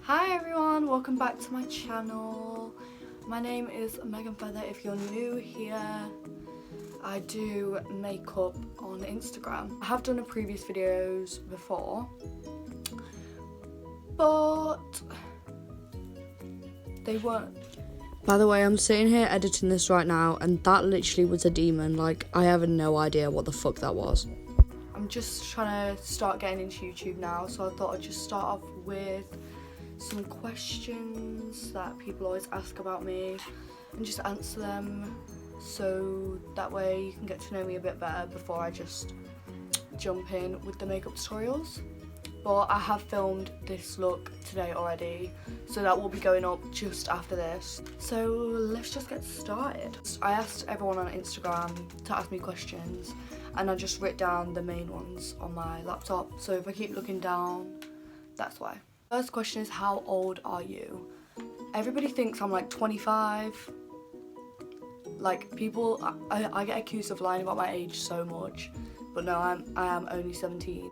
Hi everyone, welcome back to my channel. My name is Megan Feather. If you're new here, I do makeup on Instagram. I have done previous videos before, but they weren't. By the way, I'm sitting here editing this right now and that literally was a demon. Like, I have no idea what the fuck that was. I'm just trying to start getting into YouTube now, so I thought I'd just start off with some questions that people always ask about me and just answer them, so that way you can get to know me a bit better before I just jump in with the makeup tutorials. But I have filmed this look today already, so that will be going up just after this. So let's just get started. I asked everyone on Instagram to ask me questions and I just wrote down the main ones on my laptop, so if I keep looking down, that's why. First question is, how old are you? Everybody thinks I'm like 25. Like, people, I get accused of lying about my age so much, but no, I am only 17.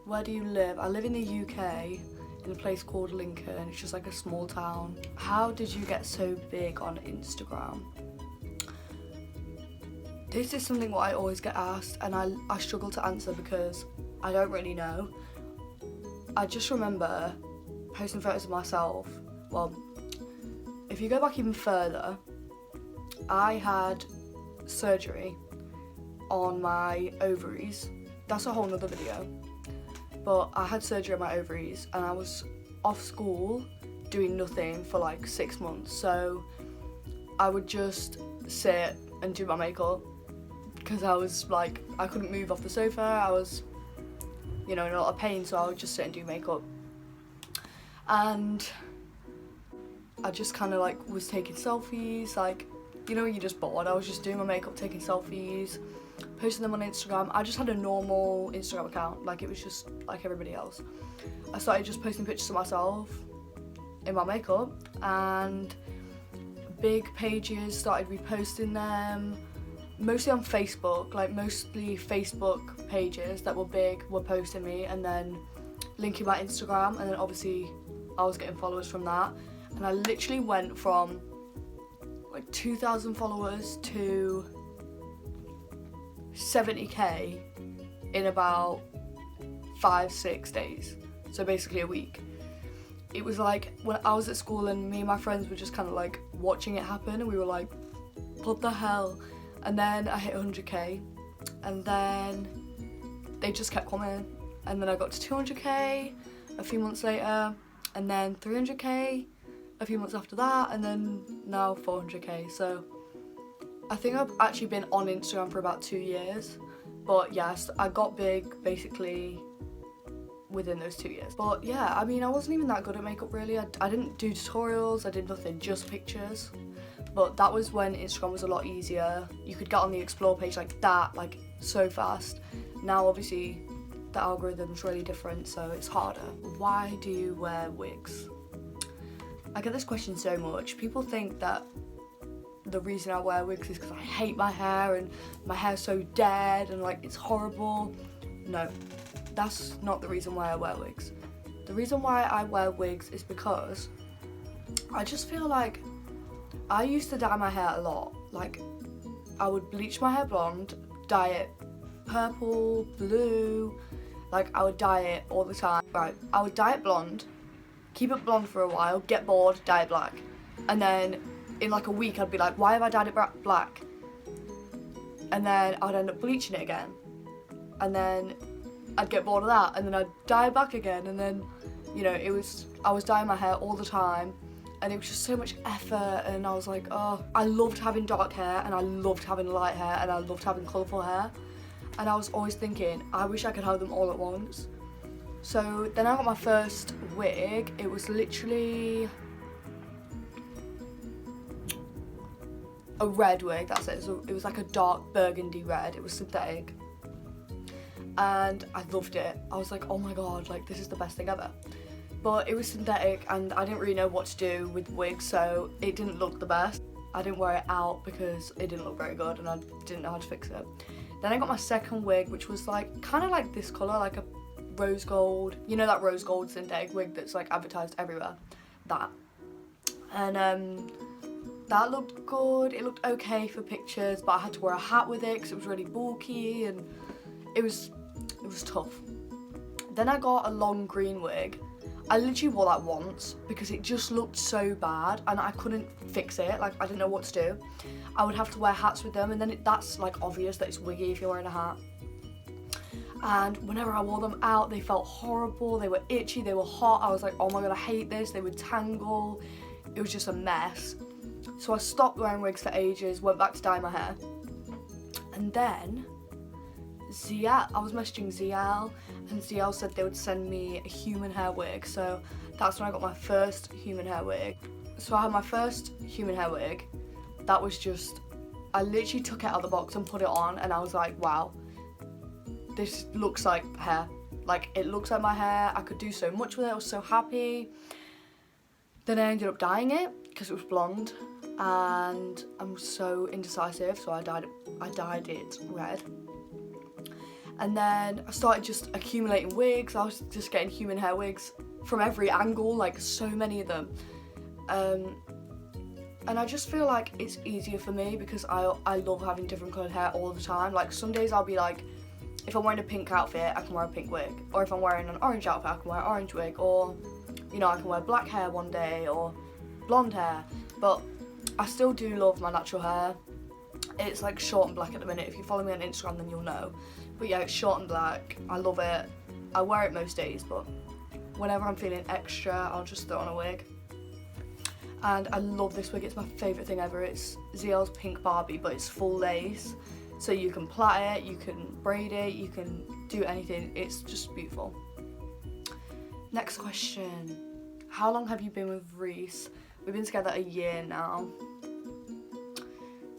Where do you live? I live in the UK in a place called Lincoln. It's just like a small town. How did you get so big on Instagram? This is something what I always get asked and I struggle to answer because I don't really know. I just remember posting photos of myself. Well, if you go back even further, I had surgery on my ovaries. That's a whole nother video. But I had surgery on my ovaries and I was off school doing nothing for like 6 months. So I would just sit and do my makeup because I was like, I couldn't move off the sofa. I was, you know, in a lot of pain, so I would just sit and do makeup. And I just kind of like was taking selfies, like, you know, you're just bored. I was just doing my makeup, taking selfies, posting them on Instagram. I just had a normal Instagram account, like it was just like everybody else. I started just posting pictures of myself in my makeup and big pages started reposting them, mostly on Facebook, like mostly Facebook pages that were big were posting me and then linking my Instagram, and then obviously I was getting followers from that, and I literally went from like 2,000 followers to 70k in about 5-6 days, so basically a week. It was like when I was at school and me and my friends were just kind of like watching it happen and we were like, what the hell? And then I hit 100k and then they just kept coming, and then I got to 200k a few months later, and then 300k a few months after that, and then now 400k. So I think I've actually been on Instagram for about 2 years, but yes, I got big basically within those 2 years. But yeah, I mean, I wasn't even that good at makeup really. I didn't do tutorials, I did nothing, just pictures. But that was when Instagram was a lot easier. You could get on the explore page like that, like so fast. Now obviously the algorithm's really different, so it's harder. Why do you wear wigs? I get this question so much. People think that the reason I wear wigs is because I hate my hair and my hair's so dead and like it's horrible. No, that's not the reason why I wear wigs. The reason why I wear wigs is because I just feel like I used to dye my hair a lot. Like, I would bleach my hair blonde, dye it purple, blue, like I would dye it all the time. Right, I would dye it blonde, keep it blonde for a while, get bored, dye it black. And then in like a week I'd be like, why have I dyed it black? And then I'd end up bleaching it again. And then I'd get bored of that, and then I'd dye it back again, and then, you know, I was dyeing my hair all the time. And it was just so much effort, and I was like, oh, I loved having dark hair and I loved having light hair and I loved having colourful hair, and I was always thinking, I wish I could have them all at once. So then I got my first wig. It was literally a red wig, that's it. So it was like a dark burgundy red, it was synthetic, and I loved it. I was like, oh my god, like this is the best thing ever. But it was synthetic and I didn't really know what to do with wigs, so it didn't look the best. I didn't wear it out because it didn't look very good and I didn't know how to fix it. Then I got my second wig, which was like kind of like this colour, like a rose gold, you know, that rose gold synthetic wig that's like advertised everywhere, that. And that looked good. It looked okay for pictures, but I had to wear a hat with it because it was really bulky and it was tough. Then I got a long green wig. I literally wore that once because it just looked so bad and I couldn't fix it. Like, I didn't know what to do. I would have to wear hats with them, and then that's like obvious that it's wiggy if you're wearing a hat. And whenever I wore them out, they felt horrible. They were itchy, they were hot. I was like, oh my god, I hate this. They would tangle. It was just a mess. So I stopped wearing wigs for ages, went back to dye my hair. And then I was messaging ZL, and ZL said they would send me a human hair wig. So that's when I got my first human hair wig. So I had my first human hair wig. That was just, I literally took it out of the box and put it on, and I was like, wow, this looks like hair. Like, it looks like my hair. I could do so much with it. I was so happy. Then I ended up dyeing it because it was blonde, and I'm so indecisive, so I dyed it red. And then I started just accumulating wigs. I was just getting human hair wigs from every angle, like so many of them. And I just feel like it's easier for me because I love having different coloured hair all the time. Like, some days I'll be like, if I'm wearing a pink outfit, I can wear a pink wig. Or if I'm wearing an orange outfit, I can wear an orange wig. Or, you know, I can wear black hair one day or blonde hair. But I still do love my natural hair. It's like short and black at the minute. If you follow me on Instagram, then you'll know. But yeah, it's short and black. I love it. I wear it most days, but whenever I'm feeling extra, I'll just throw on a wig. And I love this wig. It's my favourite thing ever. It's ZL's Pink Barbie, but it's full lace. So you can plait it, you can braid it, you can do anything. It's just beautiful. Next question. How long have you been with Reese? We've been together a year now.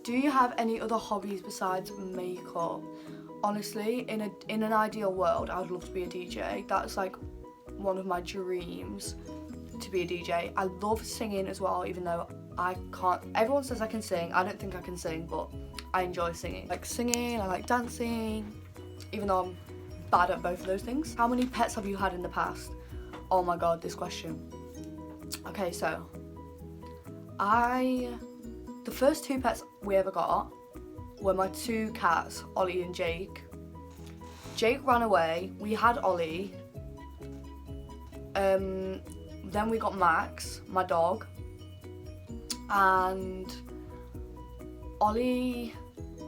Do you have any other hobbies besides makeup? Honestly, in an ideal world, I would love to be a DJ. That's like one of my dreams, to be a DJ. I love singing as well, even though I can't. Everyone says I can sing. I don't think I can sing, but I enjoy singing. I like singing, I like dancing, even though I'm bad at both of those things. How many pets have you had in the past? Oh my god, this question. Okay, so the first 2 pets we ever got were my 2 cats, Ollie and Jake. Jake ran away. We had Ollie. Then we got Max, my dog. And Ollie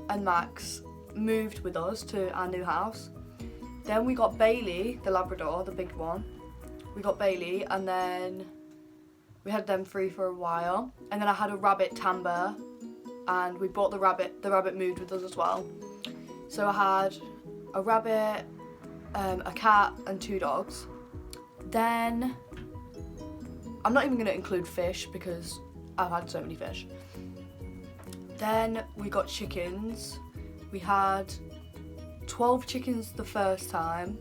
and Max moved with us to our new house. Then we got Bailey, the Labrador, the big one. We got Bailey, and then we had them free for a while. And then I had a rabbit, Tamba, and we bought the rabbit. The rabbit moved with us as well. So I had a rabbit, a cat, and 2 dogs. Then I'm not even going to include fish because I've had so many fish. Then we got chickens. We had 12 chickens the first time.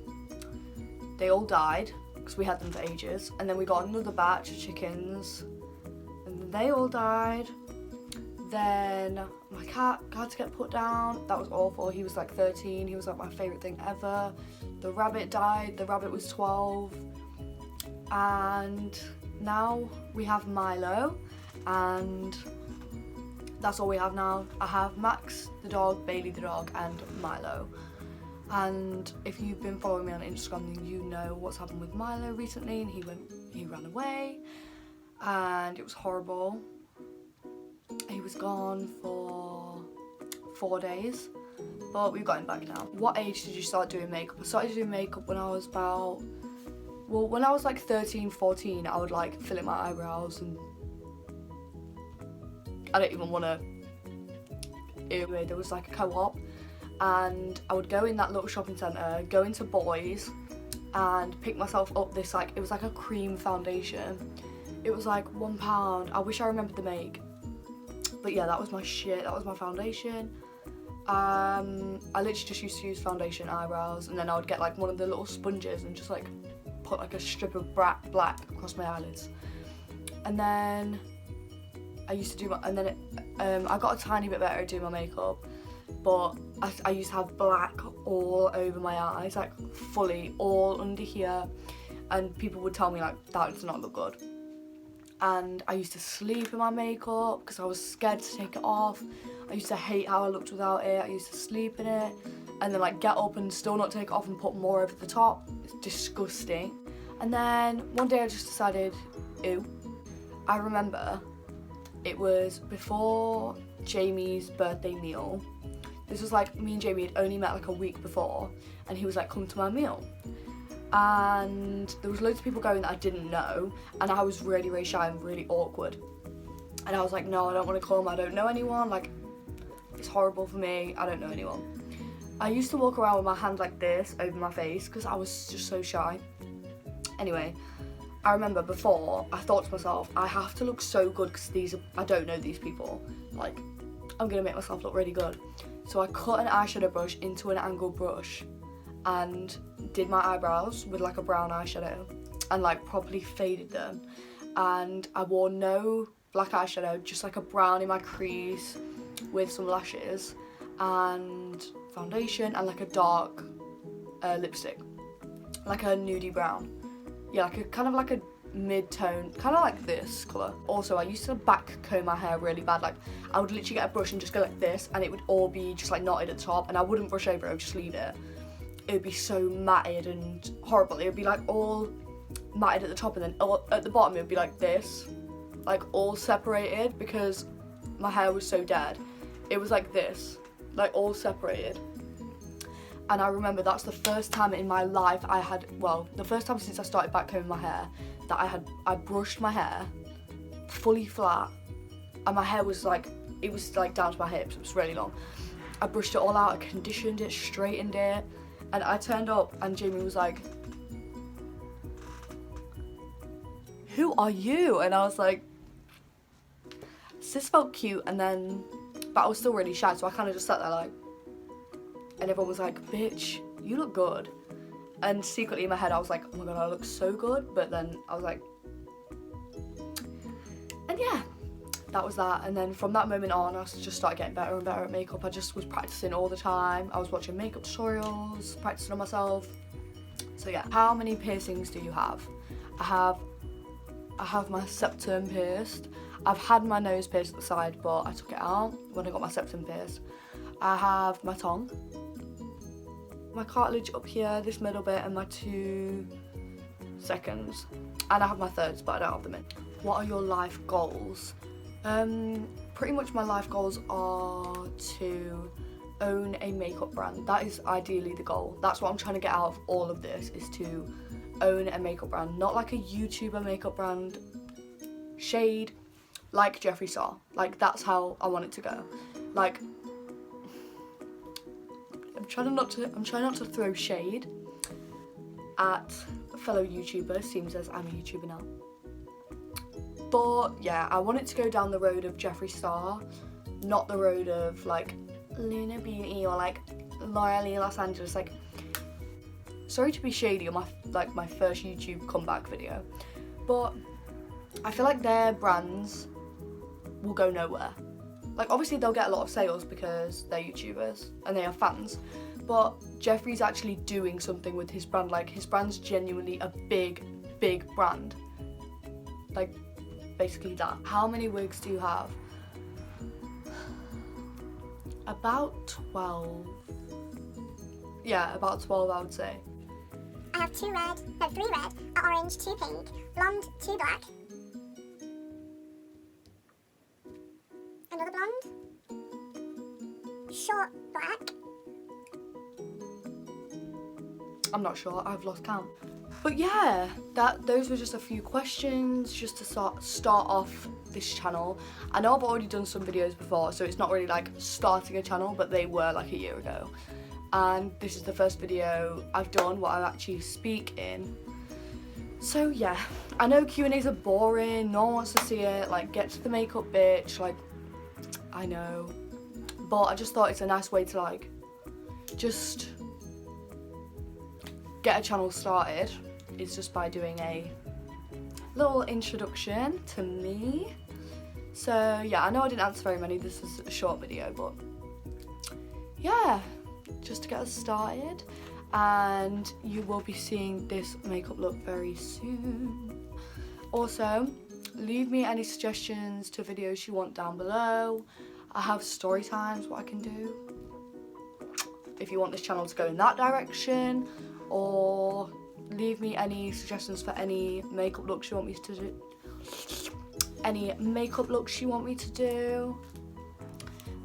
They all died because we had them for ages. And then we got another batch of chickens and they all died. Then my cat had to get put down. That was awful. He was like 13. He was like my favourite thing ever. The rabbit died. The rabbit was 12. And now we have Milo, and that's all we have now. I have Max the dog, Bailey the dog, and Milo. And if you've been following me on Instagram, then you know what's happened with Milo recently, and he ran away, and it was horrible. He was gone for 4 days, but we've got him back now. What age did you start doing makeup? I started doing makeup when I was when I was like 13, 14, I would like fill in my eyebrows, and I don't even want to. Anyway, there was like a co-op, and I would go in that little shopping centre, go into Boys, and pick myself up this like, it was like a cream foundation. It was like £1. I wish I remembered the make. But yeah, that was my shit, that was my foundation. I literally just used to use foundation eyebrows, and then I would get like one of the little sponges and just like put like a strip of black across my eyelids. And then I used to do I got a tiny bit better at doing my makeup, but I used to have black all over my eyes, like fully all under here, and people would tell me like that does not look good. And I used to sleep in my makeup because I was scared to take it off. I used to hate how I looked without it. I used to sleep in it and then like get up and still not take it off and put more over the top. It's disgusting. And then one day I just decided, ew. I remember it was before Jamie's birthday meal. This was like, me and Jamie had only met like a week before, and he was like, come to my meal. And there was loads of people going that I didn't know, and I was really, really shy and really awkward. And I was like, no, I don't want to come, I don't know anyone, like, it's horrible for me, I don't know anyone. I used to walk around with my hand like this over my face because I was just so shy. Anyway, I remember before, I thought to myself, I have to look so good because I don't know these people. Like, I'm going to make myself look really good. So I cut an eyeshadow brush into an angled brush and did my eyebrows with like a brown eyeshadow and like properly faded them. And I wore no black eyeshadow, just like a brown in my crease with some lashes and foundation and like a dark lipstick, like a nudie brown. Yeah, like a kind of like a mid-tone, kind of like this colour. Also, I used to back comb my hair really bad. Like, I would literally get a brush and just go like this, and it would all be just like knotted at the top, and I wouldn't brush over it, I would just leave it. It would be so matted and horrible. It would be like all matted at the top, and then at the bottom it would be like this, like all separated because my hair was so dead. It was like this, like all separated. And I remember that's the first time in my life the first time since I started back combing my hair that I brushed my hair fully flat, and my hair was like, it was like down to my hips, it was really long. I brushed it all out, I conditioned it, straightened it, and I turned up and Jamie was like, who are you? And I was like, this felt cute, but I was still really shy, so I kind of just sat there like, and everyone was like, bitch, you look good. And secretly in my head I was like, oh my god, I look so good, but then I was like, and yeah, that was that. And then from that moment on, I just started getting better and better at makeup. I just was practicing all the time. I was watching makeup tutorials, practicing on myself. So yeah, how many piercings do you have? I have my septum pierced. I've had my nose pierced at the side, but I took it out when I got my septum pierced. I have my tongue, my cartilage up here, this middle bit, and my 2 seconds. And I have my thirds, but I don't have them in. What are your life goals? Pretty much my life goals are to own a makeup brand. That is ideally the goal. That's what I'm trying to get out of all of this, is to own a makeup brand. Not like a YouTuber makeup brand, shade, like Jeffree Star. Like, that's how I want it to go. Like, I'm trying not to throw shade at fellow YouTubers, seems as I'm a YouTuber now. But yeah, I want it to go down the road of Jeffree Star, not the road of like Luna Beauty or like Laura Lee Los Angeles. Like, sorry to be shady on my first YouTube comeback video, but I feel like their brands will go nowhere. Like, obviously they'll get a lot of sales because they're YouTubers and they have fans, but Jeffree's actually doing something with his brand. Like, his brand's genuinely a big, big brand. Like, basically that. How many wigs do you have? About 12. Yeah, about 12 I would say. I have 3 red, an orange, 2 pink, blonde, 2 black. Another blonde, short black. I'm not sure, I've lost count. But yeah, those were just a few questions just to start off this channel. I know I've already done some videos before, so it's not really like starting a channel, but they were like a year ago. And this is the first video I've done what I actually speak in. So yeah, I know Q&As are boring, no one wants to see it, like, get to the makeup bitch, like, I know. But I just thought it's a nice way to like, just get a channel started, is just by doing a little introduction to me. So yeah, I know I didn't answer very many, this is a short video, but yeah, just to get us started, and you will be seeing this makeup look very soon. Also, leave me any suggestions to videos you want down below. I have story times, what I can do, if you want this channel to go in that direction, or leave me any suggestions for any makeup looks you want me to do.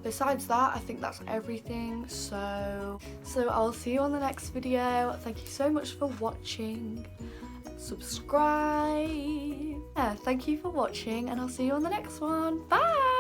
Besides that, I think that's everything, so I'll see you on the next video. Thank you so much for watching. Subscribe. Yeah, thank you for watching, and I'll see you on the next one. Bye.